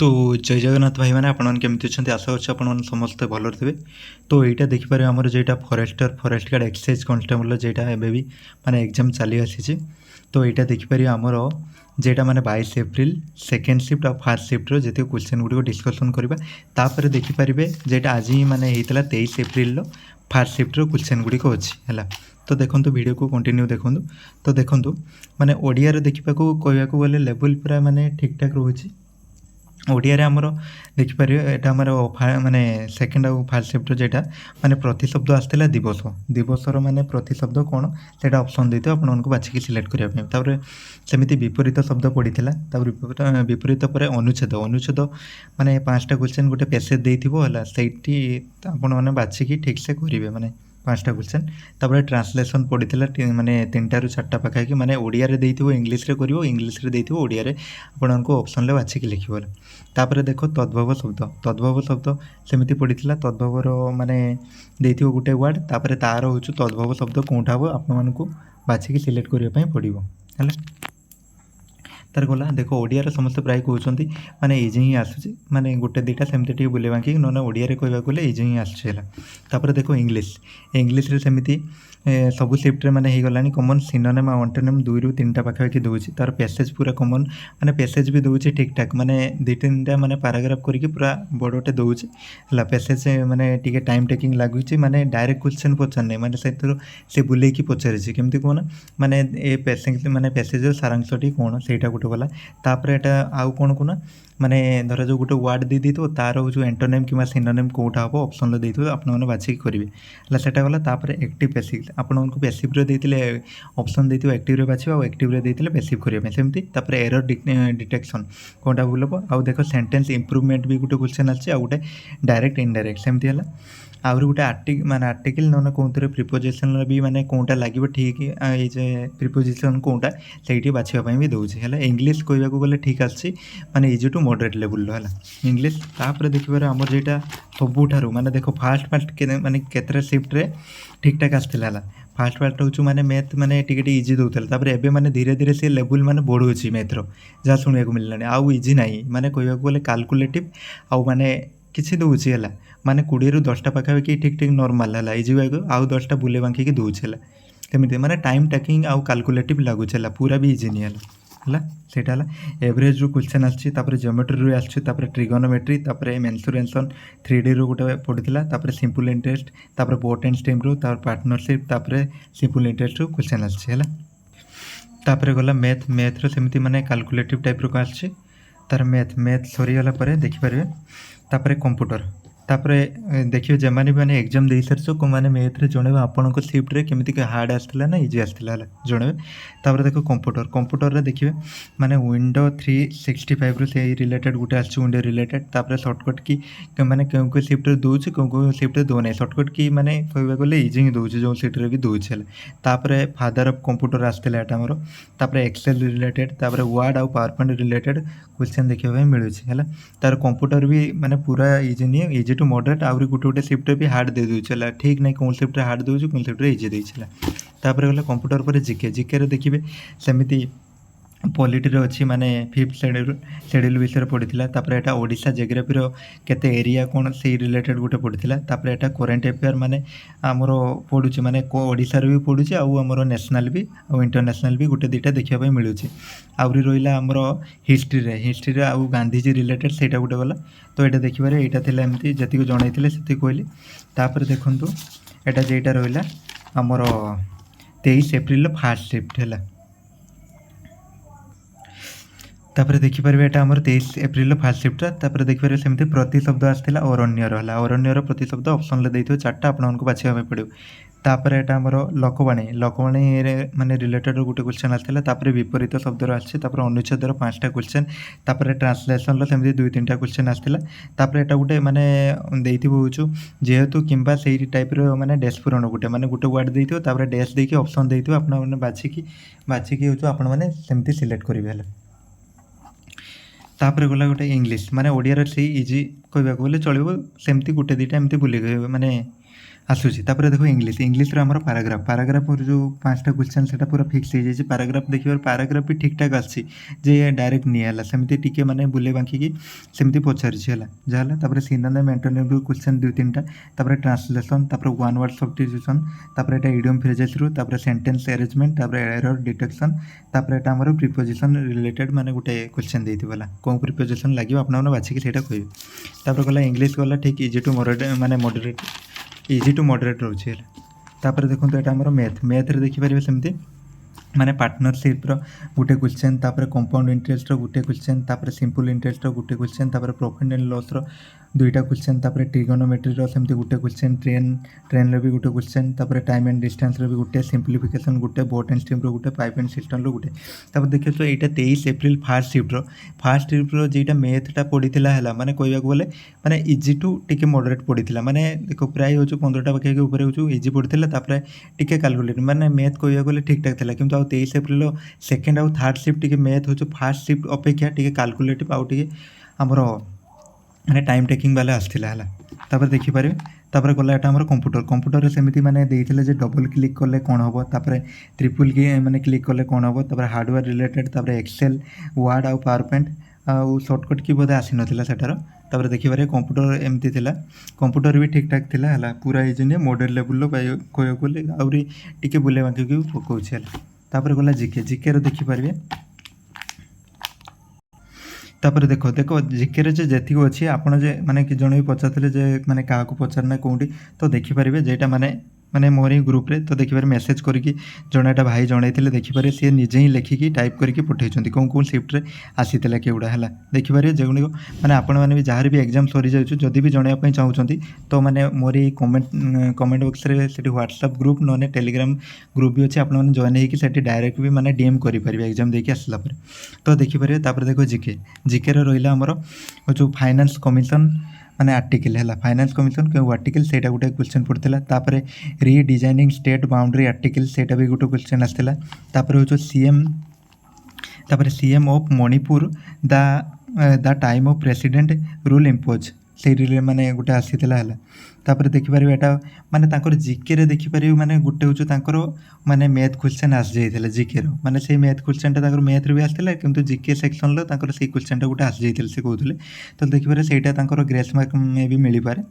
तो जय जगन्नाथ भाई मैंने आपमती अच्छा आशा करছি আপনাମାନେ ସମସ୍ତେ ଭଲରେ ଥିବେ। ତ ଏଇଟା ଦେଖିପାରିବେ ଆମର যেটা ଫରେଷ୍ଟ ଗାର୍ଡ଼ ଏକ୍ସାଇଜ କନଷ୍ଟେବଲ যেটা ଏବେ ବି ମାନେ ଏକ୍ଜାମ ଚାଲି ଆସିଛି। ତ ଏଇଟା ଦେଖିପାରିବେ ଆମର যেটা ମାନେ 22 ଏପ୍ରିଲ ସେକେଣ୍ଡ ସିଫ୍ଟ ଆଉ ଫାର୍ଷ୍ଟ ସିଫ୍ଟର ଯେତିକି କ୍ୱେଶ୍ଚନ୍ ଗୁଡ଼ିକ ଡିସ୍କସନ୍ କରିବା। ତାପରେ ଦେଖିପାରିବେ যেটা ଆଜି ହିଁ ମାନେ ହେଇଥିଲା 23 ଏପ୍ରିଲର ଫାର୍ଷ୍ଟ ସିଫ୍ଟର କ୍ୱେଶ୍ଚନ୍ ଗୁଡ଼ିକ ଅଛି ହେଲା। ତ ଦେଖନ୍ତୁ ଭିଡ଼ିଓକୁ କଣ୍ଟିନ୍ୟୁ ଦେଖନ୍ତୁ। ତ ଦେଖନ୍ତୁ ମାନେ ଓଡ଼ିଆରେ ଦେଖିବାକୁ କହିବାକୁ ଗଲେ ଲେଭେଲ୍ ପୁରା ମାନେ ଠିକ୍ଠାକ୍ ରହୁଛି। ଓଡ଼ିଆରେ ଆମର ଦେଖିପାରିବେ ଏଇଟା ଆମର ମାନେ ସେକେଣ୍ଡ ଆଉ ଫାର୍ଷ୍ଟ ସିଫ୍ଟର ଯେଟା ମାନେ ପ୍ରତିଶବ୍ଦ ଆସିଥିଲା ଦିବସର ମାନେ ପ୍ରତିଶବ୍ଦ କ'ଣ ସେଇଟା ଅପସନ୍ ଦେଇଥିବ ଆପଣମାନଙ୍କୁ ବାଛିକି ସିଲେକ୍ଟ କରିବା ପାଇଁ। ତାପରେ ସେମିତି ବିପରୀତ ଶବ୍ଦ ପଡ଼ିଥିଲା। ତାପରେ ବିପରୀତ ପରେ ଅନୁଚ୍ଛେଦ ମାନେ 5ଟା କ୍ୱେଶ୍ଚନ୍ ଗୋଟେ ପ୍ୟାସେଜ୍ ଦେଇଥିବ ହେଲା, ସେଇଠି ଆପଣମାନେ ବାଛିକି ଠିକ୍ସେ କରିବେ ମାନେ 5ଟା କ୍ୱେଶ୍ଚନ୍। ତାପରେ ଟ୍ରାନ୍ସଲେସନ୍ ପଡ଼ିଥିଲା ମାନେ 3ଟାରୁ 4ଟା ପାଖାପାଖି, ମାନେ ଓଡ଼ିଆରେ ଦେଇଥିବ ଇଂଲିଶରେ କରିବ, ଇଂଲିଶରେ ଦେଇଥିବ ଓଡ଼ିଆରେ ଆପଣଙ୍କୁ ଅପସନ୍ରେ ବାଛିକି ଲେଖିବ। ତାପରେ ଦେଖ ତଦ୍ଭବ ଶବ୍ଦ ସେମିତି ପଡ଼ିଥିଲା। ତଦ୍ଭବର ମାନେ ଦେଇଥିବ ଗୋଟେ ୱାର୍ଡ଼, ତାପରେ ତା'ର ହେଉଛି ତଦ୍ଭବ ଶବ୍ଦ କେଉଁଟା ହେବ ଆପଣମାନଙ୍କୁ ବାଛିକି ସିଲେକ୍ଟ କରିବା ପାଇଁ ପଡ଼ିବ ହେଲା। ତାର ଗଲା ଦେଖ ଓଡ଼ିଆରେ ସମସ୍ତେ ପ୍ରାୟ କହୁଛନ୍ତି ମାନେ ଇଜି ହିଁ ଆସୁଛି, ମାନେ ଗୋଟେ ଦୁଇଟା ସେମିତି ଟିକେ ବୁଲେଇ ବାଙ୍କିକି ନହେଲେ ଓଡ଼ିଆରେ କହିବାକୁ ଗଲେ ଇଜି ହିଁ ଆସୁଛି ହେଲା। ତାପରେ ଦେଖ ଇଂଲିଶରେ ସେମିତି ସବୁ ସିଫ୍ଟରେ ମାନେ ହେଇଗଲାଣି କମନ୍ ସିନୋନିମ୍ ଆଉ ଅଣ୍ଟୋନିମ୍ 2ରୁ 3ଟା ପାଖାପାଖି ଦେଉଛି। ତାର ପ୍ୟାସେଜ୍ ପୁରା କମନ୍, ମାନେ ପ୍ୟାସେଜ୍ ବି ଦେଉଛି ଠିକ୍ଠାକ୍, ମାନେ 2-3ଟା ମାନେ ପାରାଗ୍ରାଫ କରିକି ପୁରା ବଡ଼ଟେ ଦେଉଛି ହେଲା। ପ୍ୟାସେଜ୍ ମାନେ ଟିକେ ଟାଇମ୍ ଟେକିଂ ଲାଗୁଛି, ମାନେ ଡାଇରେକ୍ଟ କ୍ୱେଶ୍ଚନ୍ ପଚାରୁନି, ମାନେ ସେଥିରୁ ସେ ବୁଲେଇକି ପଚାରିଛି କେମିତି କୁହ ନା, ମାନେ ଏ ପ୍ୟାସେଜର ସାରାଂଶଟି କ'ଣ ସେଇଟା ଗୋଟେ ଗଲା। ତାପରେ ଏଇଟା ଆଉ କ'ଣ କୁହନା, ମାନେ ଧରାଯାଉ ଗୋଟେ ୱାର୍ଡ଼ ଦେଇଥିବ, ତା'ର ଯେଉଁ ଆଣ୍ଟୋନିମ୍ କିମ୍ବା ସିନୋନିମ୍ କେଉଁଟା ହେବ ଅପସନ୍ରେ ଦେଇଥିବ, ଆପଣମାନେ ବାଛିକି କରିବେ ହେଲା। ସେଇଟା ଗଲା। ତାପରେ ଆକ୍ଟିଭ୍ ପ୍ୟାସିଭ୍, ଆପଣଙ୍କୁ ପ୍ୟାସିଭ୍ରେ ଦେଇଥିଲେ ଅପସନ୍ ଦେଇଥିବ ଆକ୍ଟିଭ୍ରେ ବାଛିବ, ଆଉ ଆକ୍ଟିଭ୍ରେ ଦେଇଥିଲେ ପ୍ୟାସିଭ୍ କରିବା ପାଇଁ ସେମିତି। ତାପରେ ଏରର ଡିଟେକ୍ସନ୍ କ'ଣଟା ଭୁଲ ହେବ। ଆଉ ଦେଖ ସେଣ୍ଟେନ୍ସ ଇମ୍ପ୍ରୁଭମେଣ୍ଟ ବି ଗୋଟେ କ୍ୱେଶ୍ଚନ୍ ଆସିଛି, ଆଉ ଗୋଟେ ଡାଇରେକ୍ଟ ଇନଡାଇରେକ୍ଟ ସେମିତି ହେଲା। ଆହୁରି ଗୋଟେ ଆର୍ଟିକିଲ୍ ନହେଲେ କେଉଁଥିରେ ପ୍ରିପୋଜିସନ୍ରେ ବି ମାନେ କେଉଁଟା ଲାଗିବ ଠିକ୍, ଏଇ ଯେ ପ୍ରିପୋଜିସନ୍ କେଉଁଟା ସେଇଠି ବାଛିବା ପାଇଁ ବି ଦେଉଛି ହେଲା। ଇଂଲିଶ କହିବାକୁ ଗଲେ ଠିକ୍ ଆସିଛି, ମାନେ ଇଜି ଟୁ ମଡରେଟ୍ ଲେବୁଲ୍ର ହେଲା ଇଂଲିଶ। ତାପରେ ଦେଖିବାରେ ଆମର ଯେଇଟା ସବୁଠାରୁ ମାନେ ଦେଖ ଫାର୍ଷ୍ଟ ମାନେ କେତେଟା ସିଫ୍ଟରେ ଠିକ୍ଠାକ୍ ଆସିଥିଲା ହେଲା। ଫାର୍ଷ୍ଟ ହେଉଛି ମାନେ ମ୍ୟାଥ୍ ମାନେ ଟିକେ ଇଜି ଦେଉଥିଲା, ତାପରେ ଏବେ ମାନେ ଧୀରେ ଧୀରେ ସେ ଲେବୁଲ୍ ମାନେ ବଢ଼ୁଛି ମ୍ୟାଥ୍ର, ଯାହା ଶୁଣିବାକୁ ମିଳିଲାଣି। ଆଉ ଇଜି ନାହିଁ, ମାନେ କହିବାକୁ ଗଲେ କାଲକୁଲେଟିଭ୍ ଆଉ ମାନେ କିଛି ଦେଉଛି ହେଲା, ମାନେ 20ରୁ 10ଟା ପାଖାପାଖି ଠିକ୍ ନର୍ମାଲ୍ ହେଲା ଇଜି ୱାଇକୁ, ଆଉ 10ଟା ବୁଲେଇ ବାଙ୍କିକି ଦେଉଛି ହେଲା। ସେମିତି ମାନେ ଟାଇମ୍ ଟେକିଂ ଆଉ କାଲକୁଲେଟିଭ୍ ଲାଗୁଛି ହେଲା, ପୁରା ବି ଇଜି ନିଏ ହେଲା। ସେଇଟା ହେଲା ଏଭରେଜ୍ରୁ କ୍ୱେଶ୍ଚନ୍ ଆସିଛି, ତାପରେ ଜିଓମେଟ୍ରିରୁ ଆସିଛି, ତାପରେ ଟ୍ରିଗୋନୋମେଟ୍ରି, ତାପରେ ମେନ୍ସୁରେସନ୍ 3Dରୁ ଗୋଟେ ପଡ଼ିଥିଲା, ତାପରେ ସିମ୍ପଲ୍ ଇଣ୍ଟରେଷ୍ଟ, ତାପରେ ବୋଟ୍ ଆଣ୍ଡ ଷ୍ଟ୍ରିମ୍ରୁ, ତାପରେ ପାର୍ଟନରସିପ୍, ତାପରେ ସିମ୍ପଲ୍ ଇଣ୍ଟରେଷ୍ଟରୁ କ୍ୱେଶ୍ଚନ୍ ଆସିଛି ହେଲା। ତାପରେ ଗଲା ମ୍ୟାଥ୍ର ସେମିତି ମାନେ କାଲକୁଲେଟିଭ୍ ଟାଇପ୍ର ଆସିଛି। ତାର ମ୍ୟାଥ୍ ସରିଗଲା ପରେ ଦେଖିପାରିବେ ତାପରେ କମ୍ପ୍ୟୁଟର। ତାପରେ ଦେଖିବେ ଯେମାନେ ମାନେ ଏକ୍ଜାମ୍ ଦେଇସାରିଛ ମାନେ ମ୍ୟାଥ୍ରେ ଜଣେଇବେ ଆପଣଙ୍କ ସିଫ୍ଟରେ କେମିତି ହାର୍ଡ଼ ଆସିଥିଲା ନା ଇଜି ଆସିଥିଲା ହେଲା, ଜଣେଇବେ। ତାପରେ ଦେଖ କମ୍ପ୍ୟୁଟରରେ ଦେଖିବେ ମାନେ ୱିଣ୍ଡୋ 365ରୁ ସେଇ ରିଲେଟେଡ଼୍ ଗୋଟେ ଆସିଛି, ୱିଣ୍ଡୋ ରିଲେଟେଡ଼୍। ତାପରେ ସର୍ଟକଟ୍ କି ମାନେ କେଉଁ ସିଫ୍ଟରେ ଦେଉଛି, କେଉଁ ସିଫ୍ଟରେ ଦେଉନାହିଁ। ସର୍ଟକଟ୍ କି ମାନେ କହିବାକୁ ଗଲେ ଇଜି ହିଁ ଦେଉଛି, ଯେଉଁ ସିଫ୍ଟରେ ବି ଦେଉଛି ହେଲା। ତାପରେ ଫାଦର ଅଫ୍ କମ୍ପ୍ୟୁଟର ଆସିଥିଲା ଏଇଟା ଆମର। ତାପରେ ଏକ୍ସେଲ୍ ରିଲେଟେଡ଼୍, ତାପରେ ୱାର୍ଡ଼ ଆଉ ପାୱାର ପଏଣ୍ଟ ରିଲେଟେଡ଼୍ କ୍ୱେଶ୍ଚନ୍ ଦେଖିବା ପାଇଁ ମିଳୁଛି ହେଲା। ତାର କମ୍ପ୍ୟୁଟର ବି ମାନେ ପୁରା ଇଜି ନିଏ, ଇଜି ଟୁ ମଡରେଟ୍। ଆହୁରି ଗୋଟେ ସିଫ୍ଟରେ ବି ହାର୍ଡ଼ ଦେଇଦେଉଛି ହେଲା, ଠିକ୍ ନାହିଁ କେଉଁ ସିଫ୍ଟରେ ହାର୍ଡ଼ ଦେଉଛି, କେଉଁ ସିଫ୍ଟରେ ଇଜି ଦେଇଛି ହେଲା। ତାପରେ ଗଲେ କମ୍ପ୍ୟୁଟର ପରେ ଜିକେରେ ଦେଖିବେ ସେମିତି ପଲିଟିରେ ଅଛି, ମାନେ 5th ସେଡ୍ୟୁଲ୍ ବିଷୟରେ ପଡ଼ିଥିଲା। ତାପରେ ଏଇଟା ଓଡ଼ିଶା ଜିଓଗ୍ରାଫିର କେତେ ଏରିଆ କ'ଣ ସେଇ ରିଲେଟେଡ଼୍ ଗୋଟେ ପଡ଼ିଥିଲା। ତାପରେ ଏଇଟା କରେଣ୍ଟ ଆଫେୟାର୍ ମାନେ ଆମର ପଡ଼ୁଛି, ମାନେ ଓଡ଼ିଶାରେ ବି ପଡ଼ୁଛି, ଆଉ ଆମର ନ୍ୟାସନାଲ୍ ବି ଆଉ ଇଣ୍ଟରନ୍ୟାସନାଲ୍ ବି ଗୋଟେ ଦୁଇଟା ଦେଖିବା ପାଇଁ ମିଳୁଛି। ଆହୁରି ରହିଲା ଆମର ହିଷ୍ଟ୍ରିରେ ଆଉ ଗାନ୍ଧିଜୀ ରିଲେଟେଡ଼୍ ସେଇଟା ଗୋଟେ ଗଲା। ତ ଏଇଟା ଦେଖିବାରେ ଏଇଟା ଥିଲା, ଏମିତି ଯେତିକି ଜଣେଇଥିଲେ ସେତିକି କହିଲି। ତାପରେ ଦେଖନ୍ତୁ ଏଇଟା ଯେଇଟା ରହିଲା ଆମର 23 ଏପ୍ରିଲର ଫାର୍ଷ୍ଟ ସିଫ୍ଟ ହେଲା। ତାପରେ ଦେଖିପାରିବେ ଏଇଟା ଆମର 23 ଏପ୍ରିଲର ଫାର୍ଷ୍ଟ ସିଫ୍ଟଟା। ତାପରେ ଦେଖିପାରିବେ ସେମିତି ପ୍ରତିଶବ୍ଦ ଆସିଥିଲା ଅରଣ୍ୟର ହେଲା, ଅରଣ୍ୟର ପ୍ରତିଶବ୍ଦ ଅପସନ୍ରେ ଦେଇଥିବ 4ଟା, ଆପଣମାନଙ୍କୁ ବାଛିବା ପାଇଁ ପଡ଼ିବ। ତାପରେ ଏଇଟା ଆମର ଲୋକବାଣୀରେ ମାନେ ରିଲେଟେଡ଼୍ ଗୋଟେ କ୍ୱେଶ୍ଚନ୍ ଆସିଥିଲା। ତାପରେ ବିପରୀତ ଶବ୍ଦର ଆସିଛି, ତାପରେ ଅନୁଚ୍ଛେଦର 5ଟା କ୍ୱେଶ୍ଚନ୍, ତାପରେ ଟ୍ରାନ୍ସଲେସନ୍ର ସେମିତି 2-3ଟା କ୍ୱେଶ୍ଚନ୍ ଆସିଥିଲା। ତାପରେ ଏଇଟା ଗୋଟେ ମାନେ ଦେଇଥିବ ହେଉଛୁ ଯେହେତୁ କିମ୍ବା ସେଇ ଟାଇପ୍ର ମାନେ ଡ୍ୟାସ୍ ପୂରଣ ଗୋଟେ ୱାର୍ଡ଼ ଦେଇଥିବ, ତାପରେ ଡ୍ୟାସ୍ ଦେଇକି ଅପସନ୍ ଦେଇଥିବ, ଆପଣମାନେ ବାଛିକି ହେଉଛୁ ଆପଣମାନେ ସେମିତି ସିଲେକ୍ଟ କରିବେ ହେଲା। ତାପରେ ଗଲା ଗୋଟେ ଇଂଲିଶ, ମାନେ ଓଡ଼ିଆର ସେଇ ଇଜି କହିବାକୁ ଗଲେ ଚଳିବ, ସେମିତି ଗୋଟେ ଦୁଇଟା ଏମିତି ବୁଲିକି ମାନେ आसूची तापर देखो इंग्लिश इंग्लिश आमर पाराग्राफ पाराग्राफ जो 5टा क्वेश्चन से पूरा फिक्स हो जाए पाराग्राफ देखिए पाराग्राफ भी ठीक ठाक आसी डायरेक्ट निला सेमती टिके माने बुले बांकी सेमती पचारि जहाँ तापर सिनोनिम एंटोनिम क्वेश्चन 2-3टा तापर ट्रांसलेशन तापर वन वर्ड सब्स्टिट्यूशन तापर एटा इडियम फ्रेजेस रु तापर सेंटेंस अरेंजमेंट तापर एरर डिटेक्शन तापर एटा हमर प्रीपोजिशन रिलेटेड माने गुटे क्वेश्चन देती वाला कौन प्रीपोजिशन लगे आपने बाछिकी सेटा कहबे तापर गला इंग्लिश गला ठीक इजी टू मॉडरेट माने मॉडरेट इजी टू मॉडरेट रोचे तापर देखो यहाँ आम मैथ मैथ्रे देखिपारे सेमती माने पार्टनरशिप गोटे क्वेश्चन तापर कंपाउंड इंटरेस्ट गोटे क्वेश्चन तापर सिंपल इंटरेस्ट गोटे क्वेश्चन तापर प्रॉफिट एंड लॉस 2टा क्वेश्चन तापर ट्रिगोनोमेट्री सेमती गोटे क्वेश्चन ट्रेन भी गोटे क्वेश्चन तापर टाइम एंड डिस्टेंस भी गोटे सिंप्लिफिकेशन गोटे बोट एंड स्ट्रीम गोटे पाइप एंड सिस्टम गोटे तापर देखिए तो यहाँ 23 एप्रिल फास्ट शिफ्ट जेटा मैथटा पड़ीला है माने कहवाक गले माने इजी टू टिके मॉडरेट पड़ीला माने देखो प्राय हो 15टा पाखे ऊपर हो इजी पड़ीला तापर टिके कैलकुलेट माने मैथ कहवाक गले ठीक ठाक था किंतु 23 एप्रिल सेकेंड आउ थर्ड शिफ्ट टिके मैथ हो फास्ट शिफ्ट अपेक्षा टिके कैलकुलेटिव आउ टिके हमर माने टाइम टेकिंग वाले आसला है तापर देखिपारे तापर गला यहाँ आम कंप्यूटर सेमती माने देइथिले जे डबल क्लिक कले कौन हम तापर ट्रिपल माने क्लिक कले कौन हम तापर हार्डवेयर रिलेटेड तापर एक्सेल वर्ड आउ पावर पॉइंट आउ शॉर्टकट की बोधे आसी नथिला सेटार तापर देखिपारे कंप्यूटर एमती थिला कंप्यूटर भी ठीक ठाक थिला हला पूरा इजी ने मॉडल लेवल कहवाक गले आउरी टिके बुले बांकी भी पकाउछि हला तापर गला जिके रो देखिपारे तापर देखो देखो जिके जे जेतिक अच्छी आपड़ जे माने कि जन भी पचारे जे माने क्या पचारना कौटी तो देखिपारे जेटा माने माने मोर ही ग्रुप रे तो देखिपारे मेसेज करके जड़ेटा भाई जनईले देखिपारे सी निजे ही लिखिकी टाइप करके पठे कौन कौन शिफ्ट रे आसीला केगुड़ा है देखिपारे जो माने आपण मैंने भी जहाँ भी एग्जाम सरी जाऊँ जदि भी जनवाई चाहूँगी तो माने मोर ही कमेंट बॉक्स रे से व्हाट्सएप ग्रुप ना टेलीग्राम ग्रुप भी अच्छे आप जॉइन होती डायरेक्ट भी माने डीएम करेंगे एग्जाम देके आसला तो देखिपारे तापर देखो जिके रहा आमर जो फाइनेंस कमिशन माने आर्टिकल है फाइनेंस कमिशन क्यों आर्टिकल से गोटे क्वेश्चन पड़ता तापर रीडिजाइनिंग स्टेट बाउंड्री आर्टिकल से भी गोटे क्वेश्चन आसला तापर हो CM of Manipur the time of president rule impose से माने गोटे आसीला है तापर देखिपारे एटा माने तांकर जिके रे देखिपारे माने गोटे होचो तांकर माने मैथ क्वेश्चन आस जाइथिला जिके रो माने से मैथ क्वेश्चन तांकर मैथ रे भी आसथिला किंतु जिके सेक्शन लो तांकर से क्वेश्चन टा गोटे आस जाइथिला से कहउथले तो देखिपारे सेटा तांकर ग्रेस मार्क में भी मिली पारे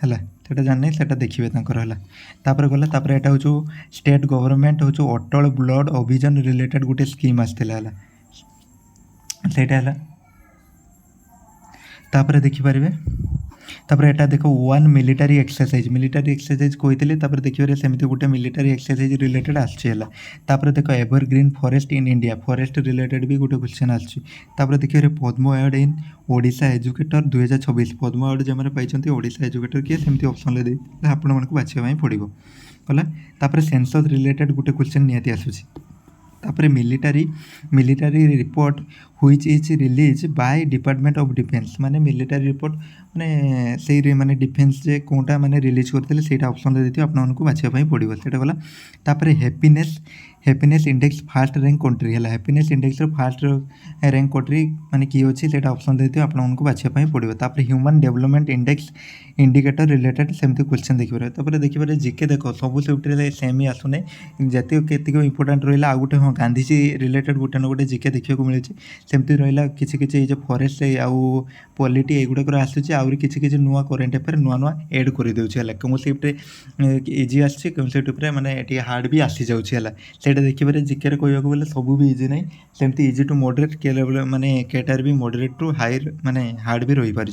हला सेटा जानने सेटा देखिबे तांकर हला तापर गला तापर एटा होचो स्टेट गवर्नमेंट होचो अटल ब्लड अभियान रिलेटेड गोटे स्कीम आसथिला हला सेटा हला तापर देखिपारे तापर एटा देखो वन मिलिटारी एक्सरसाइज कहते तापर देखिए सेमती गोटे मिलिटारी एक्सरसाइज रिलेटेड आसला तापर देखो evergreen forest in India forest related भी गोटे क्वेश्चन आसपर देखिए Padma award in Odisha educator 2026 Padma award जमाने पाई ओडिशा एजुकेटर किए सेमती ऑप्शन दे आपण मानक बाछिया पड़ो गला तापर सेंसस रिलेटेड गोटे क्वेश्चन निहाती आसूची तापर military report which is release by department of defence माने मिलिटारी रिपोर्ट माने से माने डिफेंस जे कोटा माने रिलीज करते से ऑप्शन दे देती आपको बाछिया पड़ो से गला तापर happiness index first rank country है happiness index first rank country माने किए अच्छी से ऑप्शन दे देती आपको बाछिया पड़ो तापर human development index indicator related सेमती क्वेश्चन देखिए तापर देखिए जिके देखो सब से सेम ही आसुना जैसे केतिक इंपोर्टाट रहा आउ गोटे हाँ गांधीजी रिलेटेड गोटे ना गोटे जिके देखा मिले सेमती रहा किसी जो फॉरेस्ट आउ पॉलिटी एगुड़ाक आसूँ आहरी किसी नुआ करेन्ट अफेयर नुआ एड कर दूसरी कौन शिफ्ट इजी आसी कौन शिफ्ट माने हार्ड भी आसी जाऊँगा से देखिए जिके कहवाक गले सब भी इजी ना सेमती इजी टू मॉडरेट के लेवल माने केटार भी मॉडरेट टू हाई माने हार्ड भी रही पारे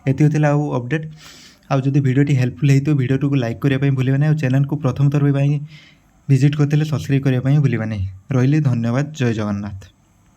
ये आउ अपडेट आउ जदि वीडियोटी हेल्पफुल होती वीडियो को लाइक करने भूलिए ना चैनल को प्रथम थर विजिट करते सब्सक्राइब करने भूलिए नहीं रही धन्यवाद जय जगन्नाथ।